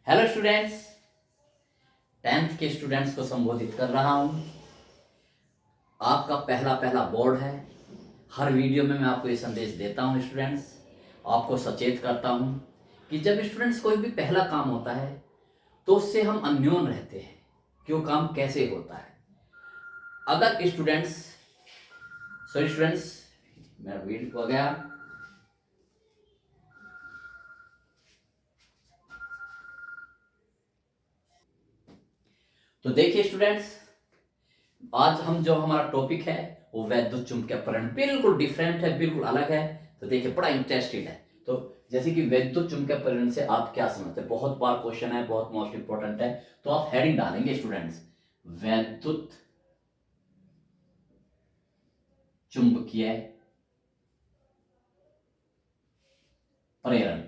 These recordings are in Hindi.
हेलो स्टूडेंट्स, 10th के स्टूडेंट्स को संबोधित कर रहा हूँ। आपका पहला बोर्ड है। हर वीडियो में मैं आपको ये संदेश देता हूँ स्टूडेंट्स, आपको सचेत करता हूँ कि जब स्टूडेंट्स कोई भी पहला काम होता है तो उससे हम अन्योन रहते हैं कि वो काम कैसे होता है। अगर स्टूडेंट्स मेरा वीडियो हो गया। तो देखिए स्टूडेंट्स, आज हम जो हमारा टॉपिक है वो वैद्युत चुंबकीय अपरण बिल्कुल डिफरेंट है, बिल्कुल अलग है। तो देखिए बड़ा इंटरेस्टेड है। तो जैसे कि वैद्युत चुंबकीय अपरण से आप क्या समझते हैं, बहुत बार क्वेश्चन है, बहुत मोस्ट इंपॉर्टेंट है। तो आप हेडिंग डालेंगे स्टूडेंट्स, वैद्युत चुंबकीय प्रेरण।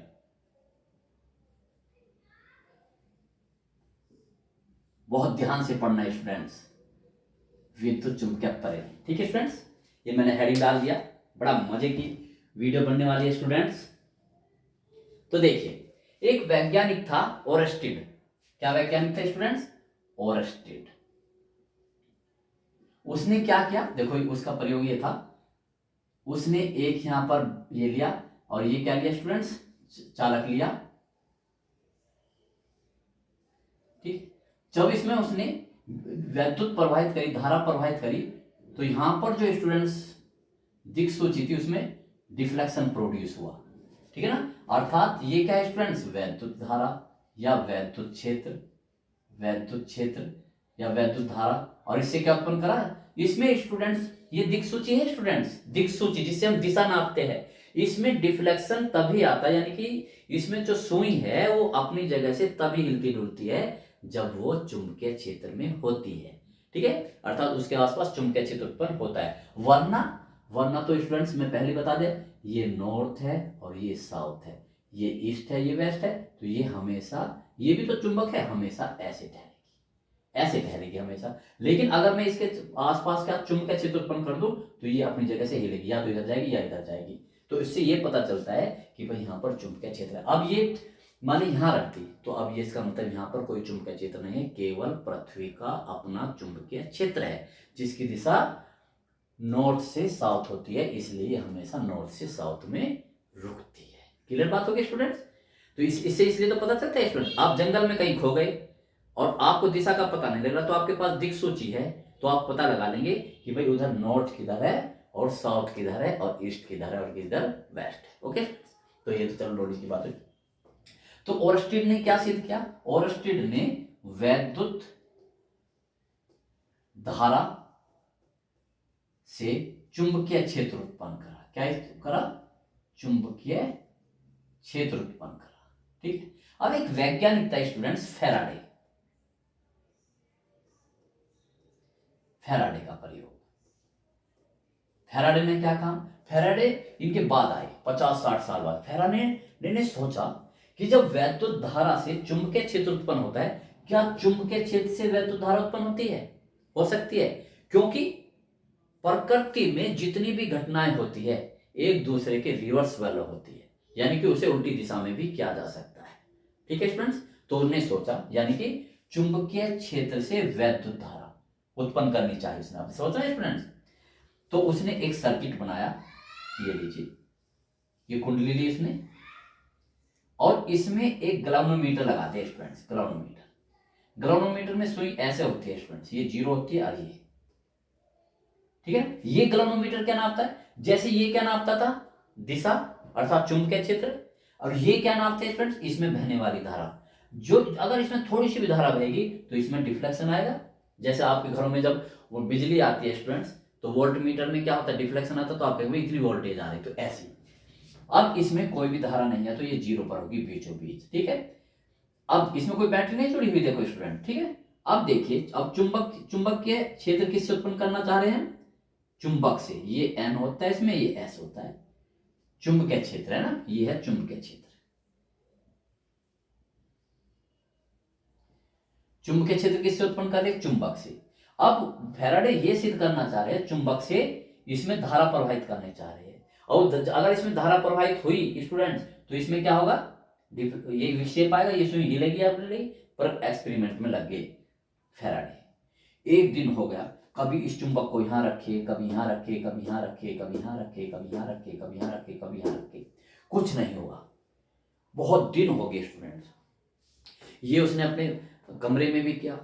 बहुत ध्यान से पढ़ना है स्टूडेंट्स, विद्युत चुंबकीय प्रेरण। ठीक है स्टूडेंट्स, ये मैंने हेडिंग डाल दिया। बड़ा मजे की वीडियो बनने वाली है स्टूडेंट्स। तो देखिए, एक वैज्ञानिक था ओरस्टिड। क्या वैज्ञानिक था स्टूडेंट्स? ओरस्टिड। उसने क्या किया, देखो उसका प्रयोग ये था, उसने एक यहां पर ये लिया और ये क्या लिया स्टूडेंट्स, चालक लिया। ठीक, जब इसमें उसने वैद्युत प्रवाहित करी, धारा प्रवाहित करी, तो यहां पर जो स्टूडेंट्स दिक्सूची थी उसमें डिफ्लेक्शन प्रोड्यूस हुआ। ठीक है ना, अर्थात ये क्या है स्टूडेंट्स, वैद्युत धारा या वैद्युत क्षेत्र, वैद्युत क्षेत्र या वैद्युत धारा। और इससे क्या उत्पन्न करा, इसमें स्टूडेंट्स ये दिक्सूची है स्टूडेंट्स, दिक्सूची जिससे हम दिशा नापते हैं। इसमें डिफ्लेक्शन तभी आता है, यानी कि इसमें जो सुई है वो अपनी जगह से तभी हिलती डुलती है जब वो चुंबकीय क्षेत्र में होती है। ठीक है, अर्थात उसके आसपास चुंबकीय क्षेत्र उत्पन्न होता है। वरना वरना तो स्टूडेंट्स मैं पहले बता दे, ये नॉर्थ है और ये साउथ है, ये ईस्ट है ये वेस्ट है, तो ये हमेशा, ये भी तो चुंबक है, हमेशा ऐसे ठहरेगी, ऐसे ठहरेगी हमेशा। लेकिन अगर मैं इसके आसपास का चुंबकीय क्षेत्र उत्पन्न कर दूं तो ये अपनी जगह से हिलेगी, या तो इधर जाएगी या इधर जाएगी। तो इससे ये पता चलता है कि भाई यहाँ पर चुंबकीय क्षेत्र है। अब ये मान ली यहाँ रखती तो अब ये इसका मतलब यहाँ पर कोई चुंबकीय क्षेत्र नहीं है, केवल पृथ्वी का अपना चुंबकीय क्षेत्र है जिसकी दिशा नॉर्थ से साउथ होती है, इसलिए हमेशा नॉर्थ से साउथ में रुकती है। क्लियर बात होगी स्टूडेंट्स? तो इससे इसलिए तो पता चलता है स्टूडेंट, आप जंगल में कहीं खो गए और आपको दिशा का पता नहीं लग रहा, तो आपके पास दिक्सूची है, तो आप पता लगा लेंगे कि भाई उधर नॉर्थ किधर है और साउथ किधर है और ईस्ट किधर है और किधर वेस्ट है। ओके, तो ये तो चलो नॉलेज की बात है। तो ओरस्टिड ने क्या सिद्ध किया, ओरस्टिड ने वैद्युत धारा से चुंबकीय क्षेत्र उत्पन्न करा। क्या करा, चुंबकीय क्षेत्र उत्पन्न करा। ठीक है, अब एक वैज्ञानिक था स्टूडेंट्स, फैराडे। फैराडे का प्रयोग, फैराडे ने क्या काम, फैराडे इनके बाद आए 50-60 साल बाद। फैराडे ने सोचा कि जब वैद्युत धारा से चुंबकीय क्षेत्र उत्पन्न होता है, क्या चुंबकीय क्षेत्र से वैद्युत धारा उत्पन्न होती है? हो सकती है, क्योंकि प्रकृति में जितनी भी घटनाएं होती है एक दूसरे के रिवर्स वाला होती है, यानी कि उसे उल्टी दिशा में भी किया जा सकता है। ठीक है स्टूडेंट्स, तो उन्होंने सोचा यानी कि चुंबकीय क्षेत्र से वैद्युत धारा उत्पन्न करनी चाहिए, उसने आपने सोचा है स्टूडेंट्स। तो उसने एक सर्किट बनाया, ये लीजिए, ये कुंडली ली इसने, और इसमें एक गैल्वेनोमीटर लगाते हैं स्टूडेंट्स। गैल्वेनोमीटर में सुई ऐसे होती है स्टूडेंट्स, ये 0 होती है और ये, ठीक है। ये गैल्वेनोमीटर क्या नापता है, जैसे ये क्या नापता था, दिशा अर्थात चुंबकीय क्षेत्र, और ये क्या नापते हैं स्टूडेंट्स, इसमें बहने वाली धारा। जो अगर इसमें थोड़ी सी भी धारा बहेगी तो इसमें डिफ्लेक्शन आएगा। जैसे आपके घरों में जब वो बिजली आती है स्टूडेंट्स, तो वोल्ट मीटर में क्या होता है, डिफ्लेक्शन आता है, तो आप कहेंगे इतनी वोल्टेज आ रही, तो ऐसी। अब इसमें कोई भी धारा नहीं है तो ये 0 पर होगी बीचों बीच। ठीक है, अब इसमें कोई बैटरी नहीं जुड़ी हुई, देखो स्टूडेंट। ठीक है, अब देखिए, अब चुंबकीय क्षेत्र किससे उत्पन्न करना चाह रहे हैं, चुंबक से। ये N होता है इसमें, ये S होता है, चुंबकीय क्षेत्र है ना, ये है चुंबकीय क्षेत्र। चुंबकीय क्षेत्र किससे उत्पन्न कर रहे हैं, चुंबक से। अब फैराडे ये सिद्ध करना चाह रहे हैं, चुंबक से इसमें धारा प्रवाहित करने चाह रहे हैं, और अगर इसमें धारा प्रवाहित हुई स्टूडेंट्स, तो इसमें क्या होगा, ये विक्षेप आएगा, ये सुई हिलेगी अपने लिए, पर एक्सपेरिमेंट में लग गए फैराडे। एक दिन हो गया, कभी इस चुंबक को यहाँ रखे, कभी यहाँ रखे, कभी यहाँ रखे, कभी यहाँ रखे, कभी यहाँ रखे, कभी यहाँ रखे, कभी यहाँ रखे, कुछ नहीं हुआ। बहुत दिन हो गए स्टूडेंट्स। ये उसने अपने कमरे में भी किया,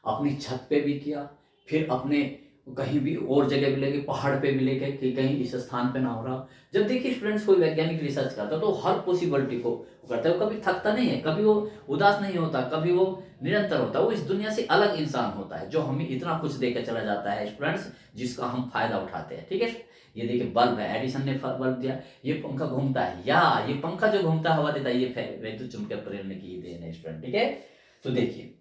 अपनी छत पे भी किया, फिर अपने कहीं भी और जगह भी लेके, पहाड़ पे भी लेके, कि कहीं इस स्थान पे ना हो रहा। जब देखिए स्टूडेंट्स कोई वैज्ञानिक रिसर्च करता तो हर पॉसिबिलिटी को करता है, वो कभी थकता नहीं है, कभी वो उदास नहीं होता, कभी वो निरंतर होता है। वो इस दुनिया से अलग इंसान होता है जो हमें इतना कुछ देकर चला जाता है स्टूडेंट्स, जिसका हम फायदा उठाते हैं। ठीक है, ये देखिए बल्ब है, एडिसन ने बल्ब दिया, ये पंखा घूमता है, या ये पंखा जो घूमता है हवा देता है, ये विद्युत चुंबकीय प्रेरण की देन है स्टूडेंट। ठीक है, तो देखिए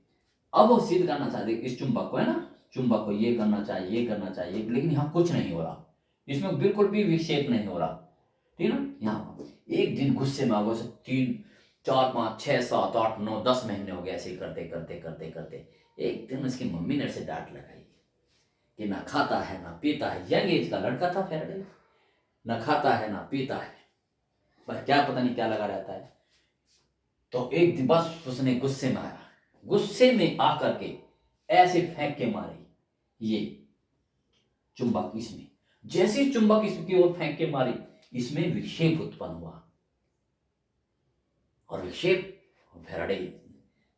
अब वो सिद्ध करना चाहते इस चुंबक को, है ना, चुंबक को ये करना चाहिए, ये करना चाहिए, लेकिन यहाँ कुछ नहीं हो रहा, इसमें बिल्कुल भी विक्षेप नहीं हो रहा। ठीक है ना, यहाँ एक दिन गुस्से में आ गए, 3 4 5 6 7 8 9 10 महीने हो गए ऐसे ही करते करते करते करते। एक दिन उसकी मम्मी ने उसे डांट लगाई कि ना खाता है ना पीता है, यंग एज का लड़का था फैराडे, ना खाता है ना पीता है, बस क्या पता नहीं क्या लगा रहता है। तो एक दिन बस उसने गुस्से में आया, गुस्से में आकर के ऐसे फेंक के मारी ये चुंबक इसमें, जैसे ही चुंबक इसकी ओर फेंक के मारी, इसमें विक्षेप उत्पन्न हुआ। और विक्षेप, फैराडे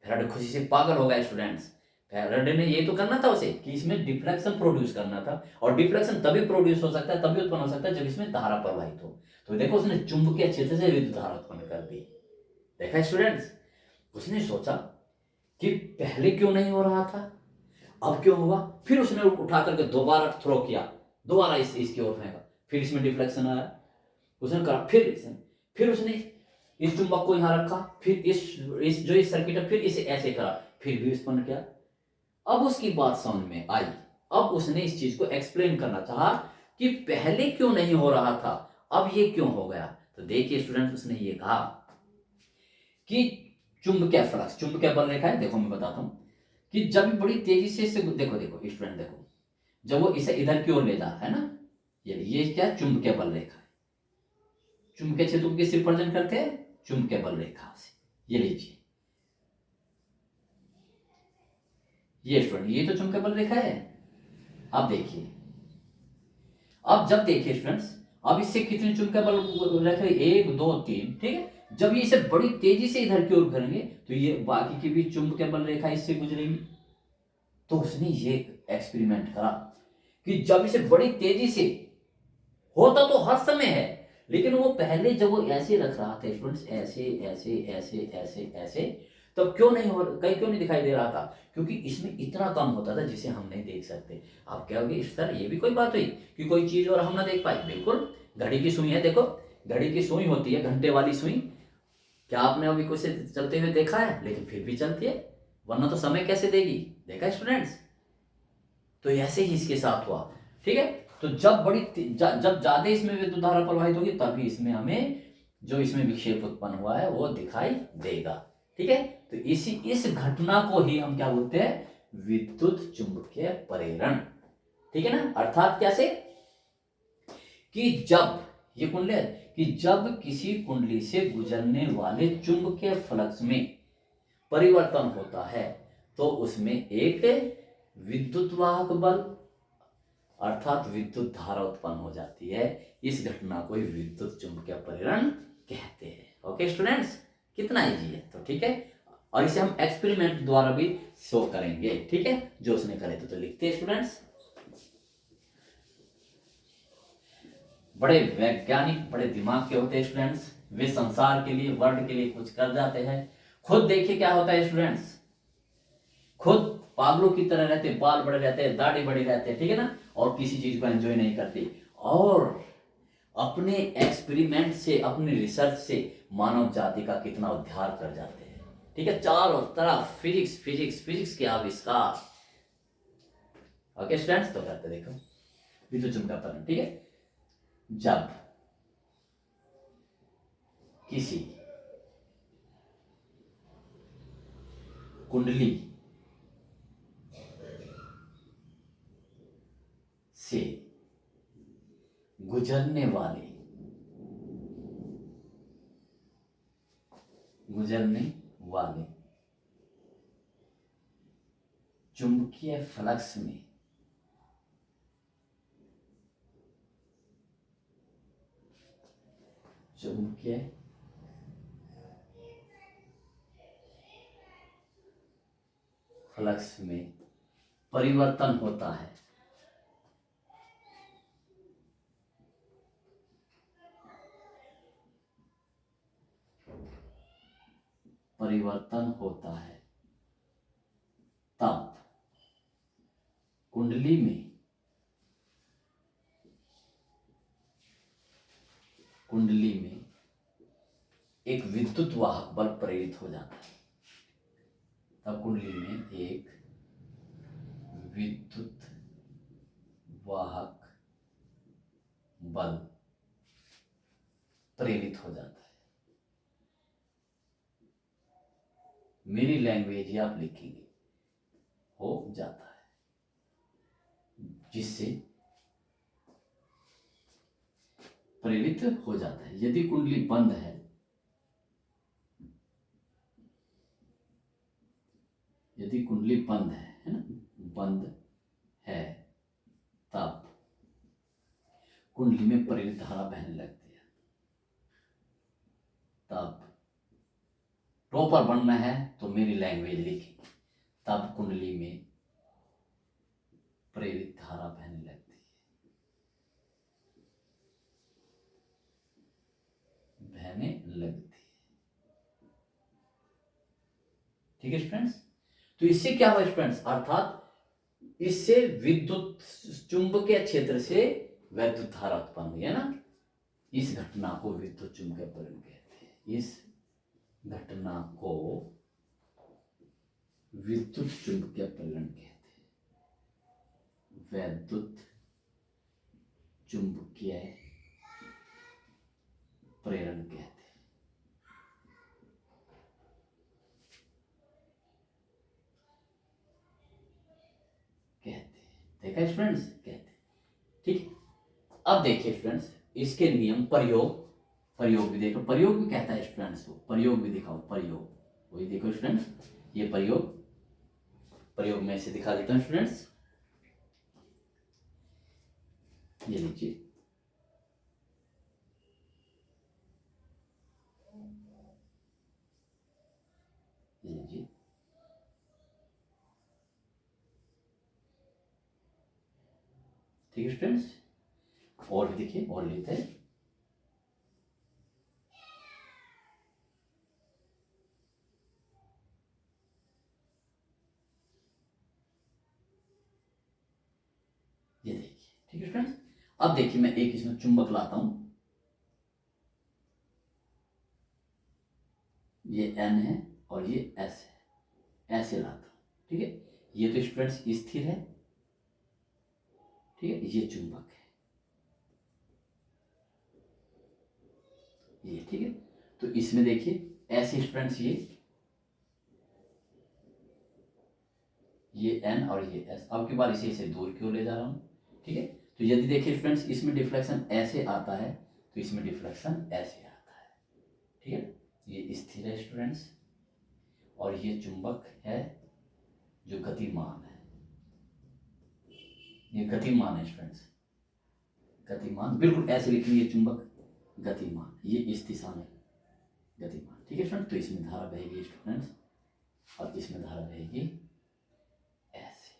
फैराडे खुशी से पागल हो गया स्टूडेंट्स। फैराडे ने ये तो करना था उसे कि इसमें डिफ्लेक्शन प्रोड्यूस करना था, और डिफ्लेक्शन तभी प्रोड्यूस हो सकता है, तभी उत्पन्न हो सकता है जब इसमें धारा प्रवाहित हो। तो देखो उसने चुंबकीय क्षेत्र से विद्युत धारा उत्पन्न कर दी। देखा स्टूडेंट्स, उसने सोचा कि पहले क्यों नहीं हो रहा था, अब क्यों हुआ। फिर उसने उठा करके दोबारा थ्रो किया, दोबारा इसकी ओर फेंका, फिर इसमें डिफ्लेक्शन आया, उसने कहा फिर उसने इस चुंबक को यहां रखा, फिर इस जो इस सर्किट है, फिर इसे ऐसे करा, फिर भी उत्पन्न किया। अब उसकी बात समझ में आई, अब उसने इस चीज को एक्सप्लेन करना चाहा कि पहले क्यों नहीं हो रहा था, अब ये क्यों हो गया। तो देखिए स्टूडेंट, उसने ये कहा कि चुंबकीय फ्लक्स, चुंबकीय बल रेखा है, देखो मैं बताता हूं कि जब बड़ी तेजी से देखो देखो स्टूडेंट देखो, जब वो इसे इधर की ओर ले जाता है ना, ये क्या चुंबकीय बल रेखा है, चुंबकीय क्षेत्र को किससे रिप्रेजेंट करते हैं, चुंबकीय बल रेखा से। ये लीजिए, ये स्टूडेंट ये तो चुंबकीय बल रेखा है। अब देखिए, अब जब देखिए स्टूडेंट्स, अब इससे कितने चुंबकीय बल रेखा, 1 2 3, ठीक है। जब ये इसे बड़ी तेजी से इधर की ओर करेंगे तो ये बाकी की भी चुंबकीय बल रेखा इससे गुजरेगी। तो उसने ये एक्सपेरिमेंट करा कि जब इसे बड़ी तेजी से, होता तो हर समय है, लेकिन वो पहले जब वो ऐसे रख रहा था स्टूडेंट्स, ऐसे ऐसे ऐसे ऐसे ऐसे, तब क्यों नहीं हो, कहीं क्यों नहीं दिखाई दे रहा था, क्योंकि इसमें इतना कम होता था जिसे हम नहीं देख सकते। आप क्या होगी इस तरह, ये भी कोई बात हुई कि कोई चीज और हम ना देख पाए। बिल्कुल, घड़ी की सुई है, देखो घड़ी की सुई होती है, घंटे वाली सुई, क्या आपने अभी कुछ चलते हुए देखा है, लेकिन फिर भी चलती है, वरना तो समय कैसे देगी। देखा स्टूडेंट्स, तो ऐसे ही इसके साथ हुआ। ठीक है, तो जब जब ज्यादा इसमें विद्युत धारा प्रवाहित होगी, तभी इसमें हमें जो इसमें विक्षेप उत्पन्न हुआ है वो दिखाई देगा। ठीक है, तो इस घटना को ही हम क्या बोलते हैं, विद्युत चुंबकीय प्रेरण। ठीक है ना, अर्थात कैसे कि जब ये कुंडली है, कि जब किसी कुंडली से गुजरने वाले चुंबकीय फ्लक्स में परिवर्तन होता है तो उसमें एक विद्युत वाहक बल अर्थात विद्युत धारा उत्पन्न हो जाती है। इस घटना को विद्युत चुंबकीय प्रेरण कहते हैं। ओके स्टूडेंट्स, कितना इजी है। तो ठीक है, और इसे हम एक्सपेरिमेंट द्वारा भी शो करेंगे। ठीक है, जो उसने करे तो लिखते हैं स्टूडेंट्स। बड़े वैज्ञानिक, बड़े दिमाग के होते हैं स्टूडेंट्स, वे संसार के लिए, वर्ल्ड के लिए कुछ कर जाते हैं। खुद देखिए क्या होता है स्टूडेंट्स, खुद पागलों की तरह रहते, बाल बड़े रहते हैं, दाढ़ी बड़ी रहते हैं, ठीक है ना, और किसी चीज को एंजॉय नहीं करते, और अपने एक्सपेरिमेंट से, अपने रिसर्च से मानव जाति का कितना उद्धार कर जाते हैं। ठीक है, चारों तरफ फिजिक्स फिजिक्स फिजिक्स के आविष्कार। ओके स्टूडेंट्स, तो करते देखो विद्युत चुंबकीय प्रेरण। ठीक है, जब किसी कुंडली से गुजरने वाले गुजरने वाले चुंबकीय फ्लक्स में चुंबकीय फ्लक्स में परिवर्तन होता है। परिवर्तन होता है तब कुंडली में एक विद्युत वाहक बल प्रेरित हो जाता है। तब कुंडली में एक विद्युत वाहक बल प्रेरित हो जाता है। मेरी लैंग्वेज ही आप लिखेंगे, हो जाता है, जिससे प्रेरित हो जाता है। यदि कुंडली बंद है, यदि कुंडली बंद है ना, बंद है, तब कुंडली में प्रेरित धारा बहने लगती है। तब टॉपर बनना है तो मेरी लैंग्वेज लिखेंगे, तब कुंडली में प्रेरित धारा बहने लगती है, बहने लगती है। ठीक है स्टूडेंट्स, तो इससे क्या हुआ स्टूडेंट्स, अर्थात इससे विद्युत चुंबकीय क्षेत्र से वैद्युत धारा उत्पन्न हुई है ना। इस घटना को विद्युत चुंबकीय प्रेरण कहते हैं। इस घटना को विद्युत चुंबकीय प्रेरण कहते हैं। वैद्युत चुंबकीय प्रेरण कहते हैं। देखा स्टूडेंट्स, कहते हैं। ठीक है, अब देखिए स्टूडेंट्स, इसके नियम, प्रयोग भी देखो। प्रयोग भी कहता है स्टूडेंट्स, प्रयोग भी दिखाओ, प्रयोग वही देखो स्टूडेंट्स, ये प्रयोग में से दिखा देता हूं स्टूडेंट्स। ये लीजिए, ये लीजिए, ठीक है स्टूडेंट्स। और भी देखिए, और लेते हैं। ये देखिए, ठीक है स्टूडेंट्स। अब देखिए, मैं एक इसमें चुंबक लाता हूं, ये N है और ये S है, ऐसे लाता हूं। ठीक है, ये तो स्टूडेंट्स स्थिर है, ठीक है, ये चुंबक है, ये ठीक है। तो इसमें देखिए ऐसे स्टूडेंट्स, ये N और ये S, अब की बार इसे दूर क्यों ले जा रहा हूं, ठीक है। तो यदि देखिए स्टूडेंट्स, इसमें डिफ्लेक्शन ऐसे आता है तो इसमें डिफ्लेक्शन ऐसे आता है, ठीक है। ये स्थिर है स्टूडेंट्स, और ये चुंबक है जो गतिमान है, ये गतिमान है स्टूडेंट्स, गतिमान, बिल्कुल ऐसे लिखेंगे, ये चुंबक गतिमान, ये इस दिशा में गतिमान, ठीक है स्टूडेंट। तो इसमें धारा बहेगी स्टूडेंट्स, और इसमें धारा बहेगी ऐसे,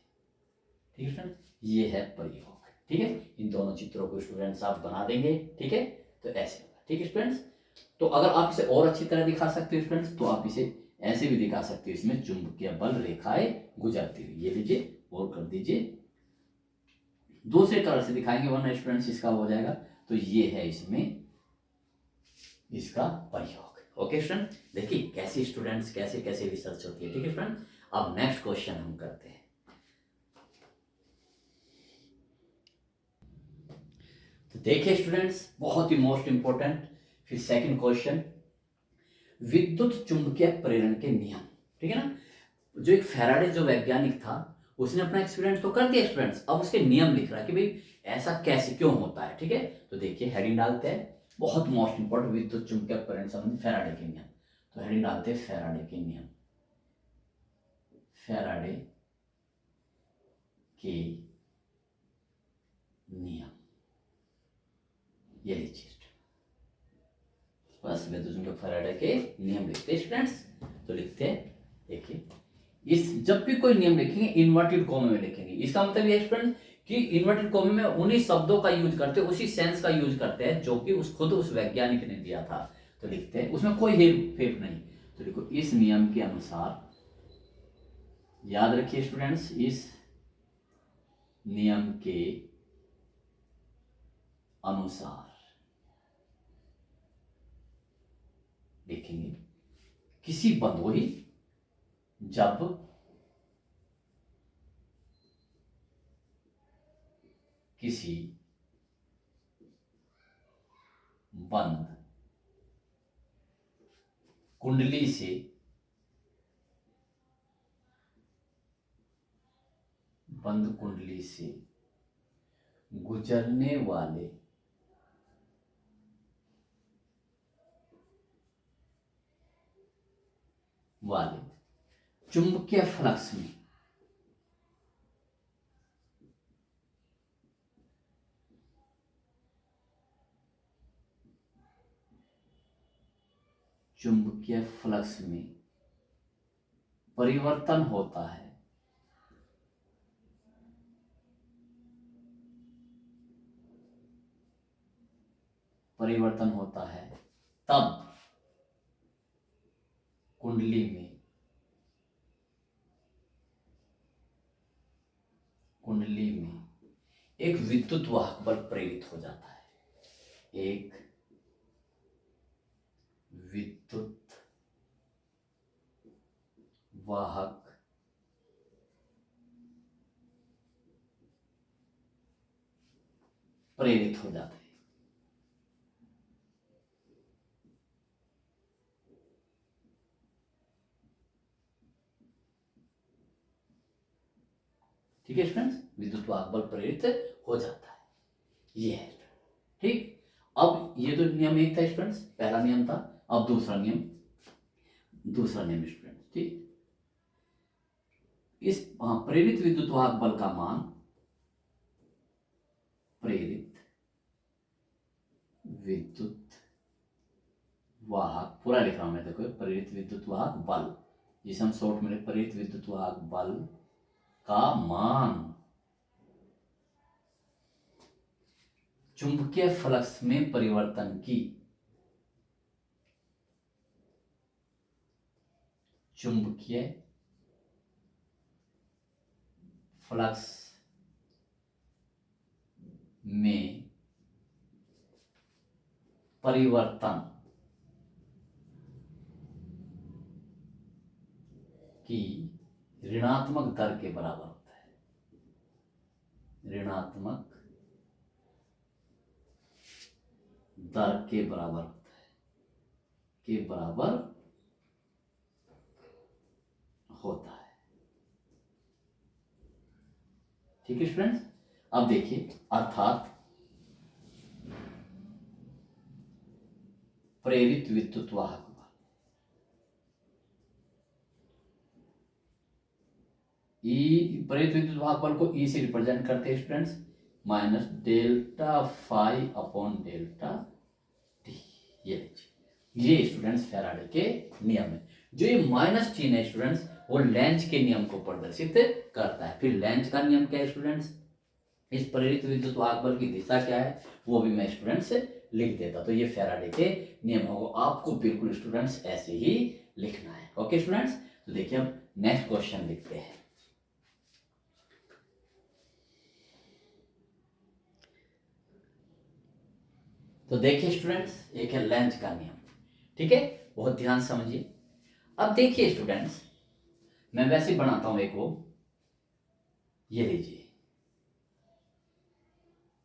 ठीक है स्टूडेंट। ये है प्रयोग, ठीक है। इन दोनों चित्रों को स्टूडेंट्स आप बना देंगे, ठीक है। तो ऐसे होगा, ठीक है स्टूडेंट्स। तो अगर आप इसे और अच्छी तरह दिखा सकते हो स्टूडेंट्स, तो आप इसे ऐसे भी दिखा सकते हो, इसमें चुंबकीय बल रेखाएं गुजरती हुई। ये लीजिए और कर दीजिए, दूसरे कलर से दिखाएंगे वरना स्टूडेंट्स इसका हो जाएगा। तो ये है इसमें इसका प्रयोग। ओके स्टूडेंट, देखिए कैसे स्टूडेंट्स कैसे कैसे रिसर्च होती है, ठीक है स्टूडेंट। अब नेक्स्ट क्वेश्चन हम करते हैं। तो देखिए स्टूडेंट्स, बहुत ही मोस्ट इंपॉर्टेंट, फिर सेकंड क्वेश्चन, विद्युत चुंबकीय प्रेरण के नियम, ठीक है ना। जो एक फैराडे जो वैज्ञानिक था, उसने अपना एक्सपेरिमेंट तो कर दिया स्टूडेंट्स, अब उसके नियम लिख रहा है कि भाई ऐसा कैसे क्यों होता है, ठीक है। तो देखिए हेडिंग डालते हैं, बहुत मोस्ट इंपॉर्टेंट, विद्युत चुंबकीय प्रेरण संबंधी फैराडे के नियम। तो हेडिंग डालते हैं फैराडे के नियम, फैराडे के नियम, ये लीजिए बस विद्युत फैराडे के नियम लिखते हैं स्टूडेंट्स। तो लिखते हैं, देखिए इस जब भी कोई नियम लिखेंगे इन्वर्टेड कॉमा में लिखेंगे। इसका मतलब ये स्टूडेंट कि इन्वर्टेड कॉमा में उन्हीं शब्दों का यूज करते हैं, उसी सेंस का यूज करते हैं जो कि खुद उस वैज्ञानिक ने दिया था। तो लिखते हैं उसमें कोई हेर फेर नहीं। तो देखो इस नियम के अनुसार, याद रखिए स्टूडेंट्स, इस नियम के अनुसार लिखेंगे किसी बंद, वही जब किसी बंद कुंडली से गुजरने वाले चुंबकीय फ्लक्स में परिवर्तन होता है, तब कुंडली में एक विद्युत वाहक बल प्रेरित हो जाता है, एक विद्युत वाहक प्रेरित हो जाता है। ठीक है स्टूडेंट्स, विद्युत वाहक बल प्रेरित हो जाता है, ये है ठीक। अब ये तो नियम एक था स्टूडेंट्स, पहला नियम था। अब दूसरा नियम स्टूडेंट्स, ठीक। इस प्रेरित विद्युत वाहक बल का मान, प्रेरित विद्युत वाहक, पूरा लिख रहा हूं मैं, देखो प्रेरित विद्युत वाहक बल, जिसे हम शॉर्ट में प्रेरित विद्युत वाहक बल का मान चुंबकीय फ्लक्स में परिवर्तन की चुंबकीय फ्लक्स में परिवर्तन की ऋणात्मक दर के बराबर होता है, ऋणात्मक दर के बराबर होता है, के बराबर होता है। ठीक है स्टूडेंट्स, अब देखिए, अर्थात प्रेरित विद्युत वाहक प्रेरित विद्युत वाहक बल को ई से रिप्रेजेंट करते हैं students, minus delta phi upon delta t. ये स्टूडेंट्स फैराडे के नियम है। जो ये माइनस चिन्ह है स्टूडेंट्स, वो लेंज के नियम को प्रदर्शित करता है। फिर लेंज का नियम क्या है स्टूडेंट्स, इस प्रेरित विद्युत वाहक बल की दिशा क्या है वो भी मैं स्टूडेंट्स लिख देता। तो ये फैराडे के नियम को आपको बिल्कुल स्टूडेंट्स ऐसे ही लिखना है। ओके स्टूडेंट्स, तो देखिए अब नेक्स्ट क्वेश्चन लिखते हैं। तो देखिए स्टूडेंट्स, एक है लेंज का नियम, ठीक है, बहुत ध्यान समझिए। अब देखिए स्टूडेंट्स, मैं वैसे ही बनाता हूं एक, वो ये लीजिए,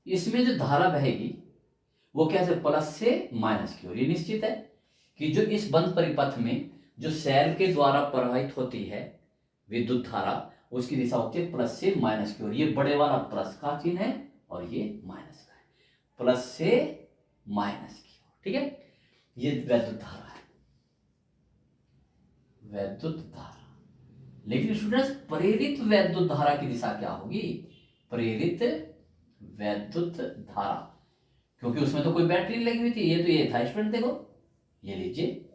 इसमें जो धारा बहेगी वो कैसे, प्लस से माइनस की ओर। ये निश्चित है कि जो इस बंद परिपथ में जो सेल के द्वारा प्रवाहित होती है विद्युत धारा, उसकी दिशा होती है प्लस से माइनस की ओर। ये बड़े वाला प्लस का चिन्ह है और ये माइनस का है, प्लस से माइनस की ओर, ठीक है। ये वैद्युत धारा है, वैद्युत धारा। लेकिन स्टूडेंट्स प्रेरित वैद्युत धारा की दिशा क्या होगी? प्रेरित वैद्युत धारा, क्योंकि उसमें तो कोई बैटरी नहीं लगी हुई थी। ये था स्टूडेंट, देखो ये लीजिए,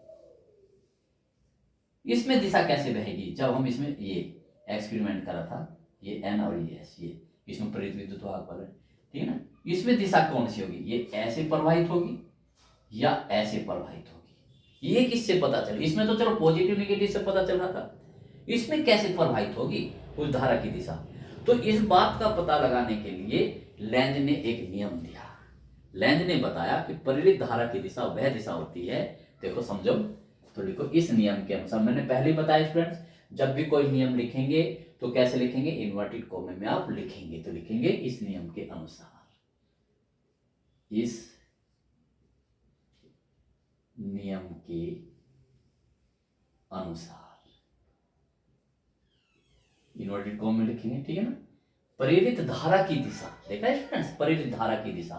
इसमें दिशा कैसे बहेगी? जब हम इसमें ये एक्सपेरिमेंट करा था, ये एन और ये एस, ये इसमें प्रेरित विद्युत वाहक बल है, ठीक है ना। इसमें दिशा कौन सी होगी? ये ऐसे प्रवाहित होगी या ऐसे प्रवाहित होगी? ये किससे पता चल? इसमें तो चलो पॉजिटिव नेगेटिव से पता चल रहा था, इसमें कैसे प्रवाहित होगी उस धारा की दिशा? तो इस बात का पता लगाने के लिए लेंज ने एक नियम दिया। लेंज ने बताया कि प्रेरित धारा की दिशा वह दिशा होती है, देखो समझो तो लिखो, इस नियम के अनुसार। मैंने पहले ही बताया स्टूडेंट्स, जब भी कोई नियम लिखेंगे तो कैसे लिखेंगे? इन्वर्टेड कॉमे में आप लिखेंगे, तो लिखेंगे इस नियम के अनुसार, इस नियम के अनुसार इन्वर्टेड कॉमा में लिखेंगे, ठीक है ना। प्रेरित धारा की दिशा, देखा है स्टूडेंट्स, प्रेरित धारा की दिशा,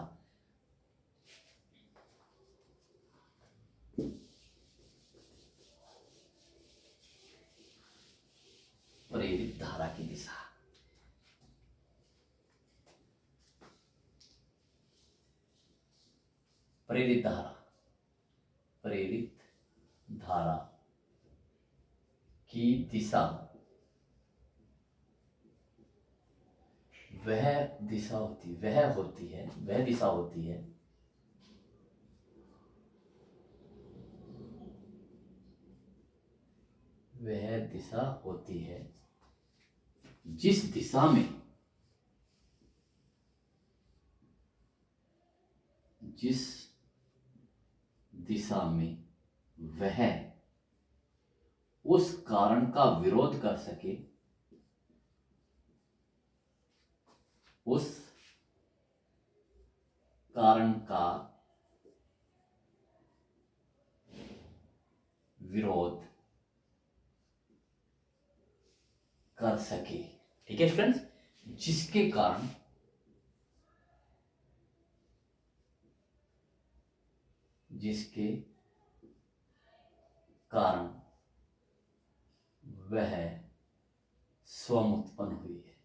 प्रेरित धारा की दिशा, प्रेरित धारा, प्रेरित धारा की दिशा वह दिशा होती, वह होती है, वह दिशा होती है वह दिशा होती है जिस दिशा में, जिस दिशा में वह उस कारण का विरोध कर सके, उस कारण का विरोध कर सके, ठीक है फ्रेंड्स। जिसके कारण, जिसके कारण वह स्वयं उत्पन्न हुई है,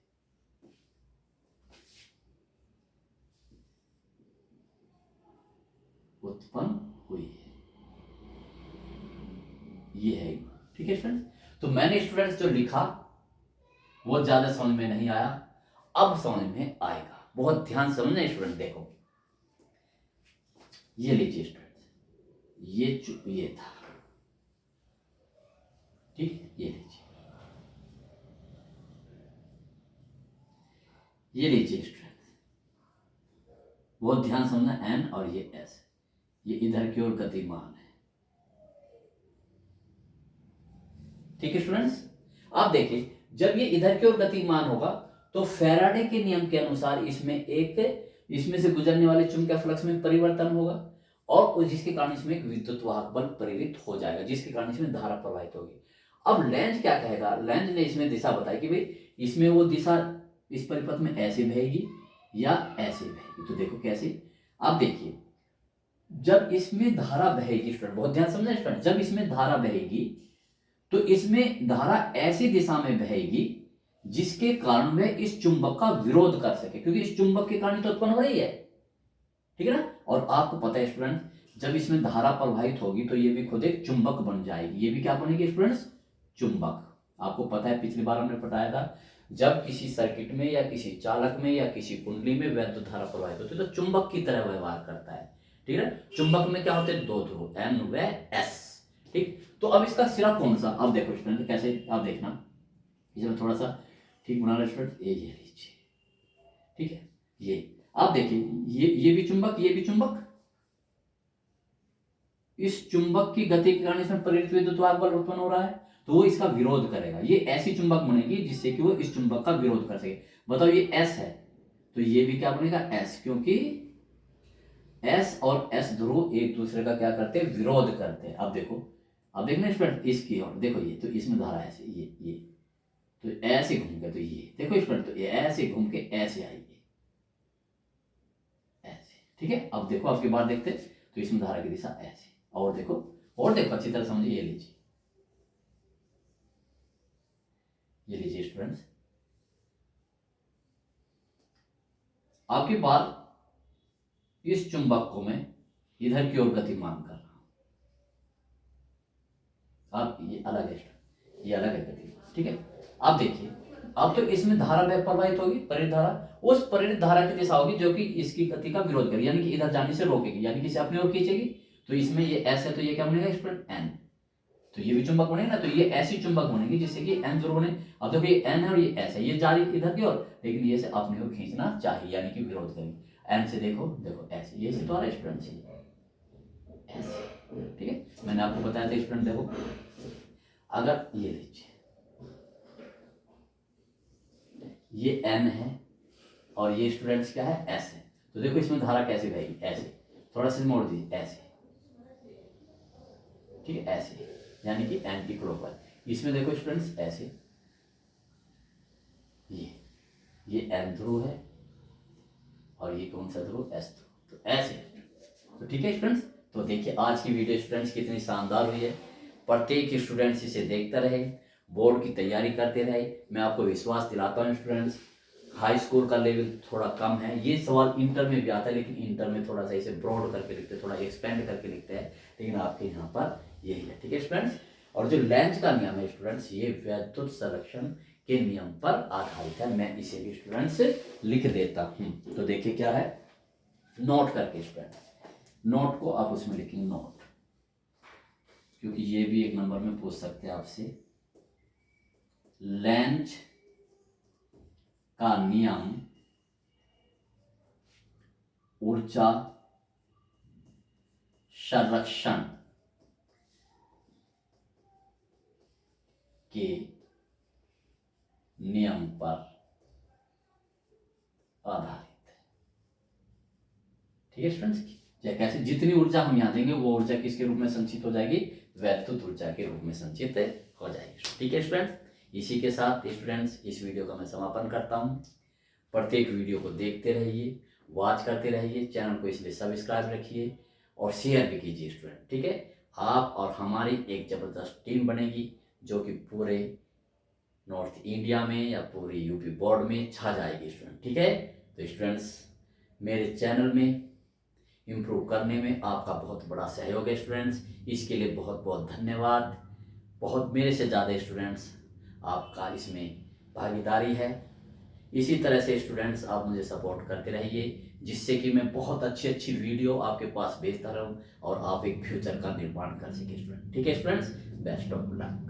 उत्पन्न हुई है, ये है, ठीक है स्टूडेंट्स। तो मैंने स्टूडेंट्स जो लिखा वो ज्यादा समझ में नहीं आया, अब समझ में आएगा, बहुत ध्यान से समझना स्टूडेंट। देखो ये लीजिए स्टूडेंट्स, ये था, ठीक है, ये लीजिए, ये लीजिए स्टूडेंट्स, बहुत ध्यान समझना। एन और ये एस, ये इधर की ओर गतिमान है, ठीक है स्टूडेंट्स। आप देखिए, जब ये इधर की ओर गतिमान होगा तो फैराडे के नियम के अनुसार इसमें से गुजरने वाले चुंबकीय फ्लक्स में परिवर्तन होगा, और जिसके कारण इसमें एक विद्युत वाहक बल प्रेरित हो जाएगा, जिसके कारण इसमें धारा प्रवाहित होगी। अब लेंज क्या कहेगा? लेंज ने इसमें दिशा बताई कि भाई इसमें वो दिशा इस परिपथ में ऐसे बहेगी या ऐसे बहेगी। तो देखो कैसे, आप देखिए, जब इसमें धारा बहेगी स्टूडेंट, बहुत ध्यान समझना स्टूडेंट, जब इसमें धारा बहेगी तो इसमें धारा ऐसी दिशा में बहेगी जिसके कारण वह इस चुंबक का विरोध कर सके, क्योंकि इस चुंबक के कारण तो उत्पन्न हो रही है, ठीक है ना। और आपको पता है स्टूडेंट, जब इसमें धारा प्रवाहित होगी तो ये भी खुद एक चुंबक बन जाएगी, ये भी क्या बनेगी स्टूडेंट्स? चुंबक। आपको पता है पिछली बार हमने बताया था, जब किसी सर्किट में या किसी चालक में या किसी कुंडली में वैद्युत धारा प्रवाहित होती है तो चुंबक की तरह व्यवहार करता है, ठीक है। चुंबक में क्या होते हैं? दो ध्रुव, एन व एस, ठीक। तो अब इसका सिरा कौन सा? अब देखो स्टूडेंट कैसे, आप देखना, इसमें थोड़ा सा ठीक बना रहे स्टूडेंट, ये लीजिए, ठीक है, ये आप देखिए, ये भी चुंबक, ये भी चुंबक, इस चुंबक की गति के कारण इसमें प्रेरित विद्युत वाहक बल उत्पन्न हो रहा है, तो वो इसका विरोध करेगा। ये ऐसी चुंबक बनेगी जिससे कि वो इस चुंबक का विरोध कर सके। बताओ ये एस है तो ये भी क्या बनेगा? एस, क्योंकि एस और एस ध्रुव एक दूसरे का क्या करते हैं? विरोध करते हैं। अब देखो, अब देखना स्टूडेंट इसकी ओर देखो, ये तो इसमें धारा ऐसे, ये तो ऐसे घूम के, तो ये देखो स्टूडेंट, तो ये ऐसे घूम के ऐसे आएगी, ऐसे, ठीक है। अब देखो आपकी बात देखते, तो इसमें धारा की दिशा ऐसे, और देखो अच्छी तरह समझिए, ये लीजिए, ये लीजिए स्टूडेंट्स, आपकी बात इस चुंबक को मैं इधर की ओर गतिमान कर रहा हूं। अब ये अलग है, ये अलग है गति, ठीक है। अब देखिए, अब तो इसमें धारा वह प्रवाहित होगी, प्रेरित धारा, उस प्रेरित धारा की दिशा होगी जो कि इसकी गति का विरोध करेगी, यानी कि इधर जाने से रोकेगी, यानी कि इसे अपनी ओर खींचेगी। तो इसमें ये एस है, तो ये क्या बनेगा स्टूडेंट, एन। तो ये भी चुंबक बनेगा ना, तो ये ऐसी चुंबक बनेगी जिससे कि एन ध्रुव बने। अब देखो ये एन है और ये एस है, ये जा रही इधर की ओर, लेकिन ये से अपनी ओर खींचना चाहिए, यानी कि विरोध करेगी। एन से देखो, देखो ऐसे, ये से तो आ रहा है स्टूडेंट, ऐसे, ठीक है। मैंने आपको बताया था स्टूडेंट, देखो अगर ये लीजिए, ये एन है और ये स्टूडेंट्स क्या है, एस है, तो देखो इसमें धारा कैसे बहेगी, ऐसे, थोड़ा सा मोड़ दीजिए, ऐसे, ठीक है, ऐसे, यानी कि एंटी क्लॉकवाइज। इसमें देखो स्टूडेंट्स ऐसे, ये एन ध्रुव है और ये कौन सा ध्रुव, एस ध्रुव, तो ऐसे। तो ठीक है स्टूडेंट्स, तो देखिए आज की वीडियो स्टूडेंट्स कितनी शानदार हुई है। प्रत्येक स्टूडेंट्स इसे देखते रहे, बोर्ड की तैयारी करते रहे। मैं आपको विश्वास दिलाता हूँ स्टूडेंट्स, हाई स्कूल का लेवल थोड़ा कम है, ये सवाल इंटर में भी आता है, लेकिन इंटर में थोड़ा सा इसे ब्रॉड करके लिखते हैं, थोड़ा एक्सपेंड करके लिखते हैं, लेकिन आपके यहाँ पर यही है, ठीक है स्टूडेंट्स। और जो लेंज का नियम है स्टूडेंट्स, ये वैद्युत संरक्षण के नियम पर आधारित है। मैं इसे भी स्टूडेंट्स लिख देता हूँ, तो देखिए क्या है, नोट करके स्टूडेंट, नोट को आप उसमें लिखेंगे नोट, क्योंकि ये भी एक नंबर में पूछ सकते हैं आपसे। लेंज का नियम ऊर्जा संरक्षण के नियम पर आधारित है, ठीक है स्टूडेंट्स। कैसे, जितनी ऊर्जा हम यहाँ देंगे वो ऊर्जा किसके रूप में संचित हो जाएगी, वैद्युत ऊर्जा के रूप में संचित हो जाएगी, ठीक है स्टूडेंट्स। इसी के साथ स्टूडेंट्स इस वीडियो का मैं समापन करता हूँ। प्रत्येक वीडियो को देखते रहिए, वॉच करते रहिए, चैनल को इसलिए सब्सक्राइब रखिए और शेयर भी कीजिए स्टूडेंट, ठीक है। आप और हमारी एक ज़बरदस्त टीम बनेगी जो कि पूरे नॉर्थ इंडिया में या पूरे यूपी बोर्ड में छा जाएगी स्टूडेंट, ठीक है। तो स्टूडेंट्स, मेरे चैनल में इम्प्रूव करने में आपका बहुत बड़ा सहयोग है स्टूडेंट्स, इसके लिए बहुत बहुत धन्यवाद। बहुत मेरे से ज़्यादा स्टूडेंट्स आपका इसमें भागीदारी है। इसी तरह से स्टूडेंट्स आप मुझे सपोर्ट करते रहिए, जिससे कि मैं बहुत अच्छी अच्छी वीडियो आपके पास भेजता रहूं और आप एक फ्यूचर का निर्माण कर सकें स्टूडेंट, ठीक है स्टूडेंट्स। Best of luck.